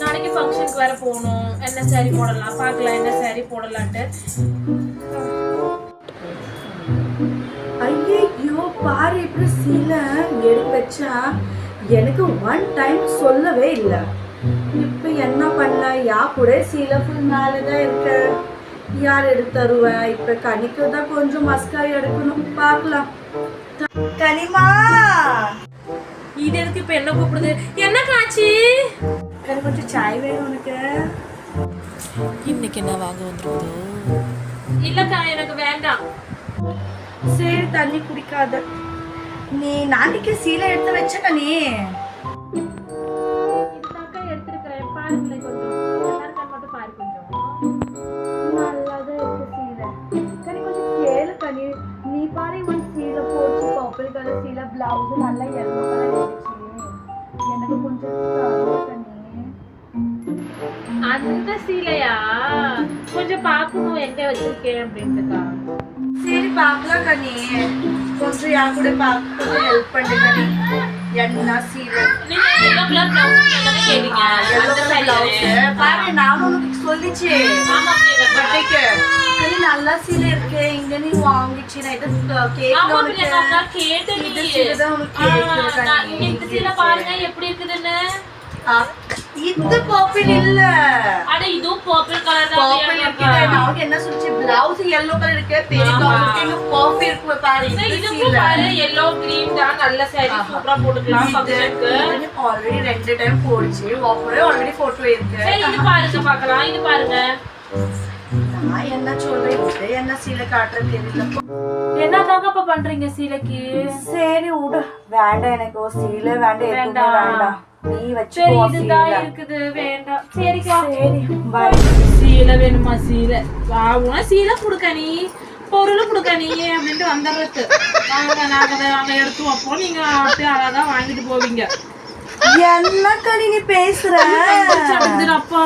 நாளைக்கு ஃபங்க்ஷனுக்கு வேற போகணும். என்ன சாரி போடலாம் பார்க்கலாம், என்ன சாரி போடலான்ட்டு. ஐயோ பாரு இப்படி சீலை எடுத்து வச்சா எனக்கு ஒன் டைம் சொல்லவே இல்லை. இப்போ என்ன பண்ண? யா கூட சீலை ஃபுல் மேலேதான் இருக்க. யார் எடுத்து தருவேன்? இப்போ கனிக்கு தான் கொஞ்சம் மஸ்காரி எடுக்கணும், பார்க்கலாம். கனிமா இது எதுக்கு இப்ப என்ன கூப்பிடுது? என்ன காட்சி? எனக்கு கொஞ்சம் சாய் வேணும் உனக்கு. இன்னைக்கு என்ன வாங்க வந்துருக்குது? இல்லக்கா எனக்கு வேண்டாம். சரி தண்ணி குடிக்காத. நீ நாளைக்கு சீலை எடுத்து வச்ச நீ இதுதாக்கா எடுத்துருக்கிறேன். பாருங்களேன் கொஞ்சம் எல்லாருக்கும் மட்டும் பாரு. கொஞ்சம் நல்லாதான் இருக்கு சீலை. கனி கொஞ்சம் கேளு கனி. நீ பாரு இவன் சீலை போச்சு, பர்பிள் கலர் சீலை, பிளவுஸ் நல்லா எல்லோ கலர் இருந்துச்சு. எனக்கு கொஞ்சம் தரு கனி. அந்த சீலையா? கொஞ்சம் பாக்கணும் எங்க வச்சிருக்கேன் அப்படின்ட்டுக்கா. சரி பார்க்கலாம் கனி. கொஞ்சம் யா கூட பார்க்க கொஞ்சம் ஹெல்ப் பண்ணு கனி. என்ன சீலை? நீங்க எல்லோ கலர் பிளவுஸ் என்னன்னு கேட்டீங்க. அந்த பிளவுஸ் பாரு நானும் உனக்கு சொல்லிச்சு. ஆமா பட்டைக்கு கனி நல்லா சீலை இருக்கு. இங்க நீ வாங்கிச்சு நான் இது கேட்கல உனக்கு. கேட்டு இந்த சீலை தான் உனக்கு கேட்கல கனி. இந்த சீலை பாருங்க எப்படி இருக்குதுன்னு. இது பர்பிள் இல்ல. அட இதுவும் பர்பிள் கலர் தான். பர்பிள் இருக்கு. நான் என்ன சொல்லிச்சு பிளவுஸ் yellow கலர் இருக்கு. பெரிய பிளவுஸ் இங்க பர்பிள் இருக்கு பாரு. இது பாரு yellow green தான். நல்ல saree சூப்பரா போட்டுக்கலாம் ஃபங்க்ஷனுக்கு. இது ஆல்ரெடி 2 டைம் போடுச்சு. ஆஃபரே ஆல்ரெடி போட்டோ இருக்கு. சரி இது பாருங்க பார்க்கலாம். இது பாருங்க. நான் என்ன சொல்றேன் இது என்ன சீலை காட்டுறது தெரியல. என்னதாங்க அப்ப பண்றீங்க சீலைக்கு? சரி விடு. வேண்டாம் எனக்கு சீலை வேண்டாம். எதுவுமே வேண்டாம். நீ வச்சு சரி இதுதான் இருக்குது. வேண்டாம். சரிக்கா சரி பை. சீலை வேணுமா? சீலை வாங்குனா சீலை கொடுக்க நீ பொருள் கொடுக்க நீ அப்படின்ட்டு வந்துடுறது. நாங்க எடுத்து வைப்போம். நீங்க அப்படியே அழகா வாங்கிட்டு போவீங்க. என்ன கனி நீ பேசுற? அப்பா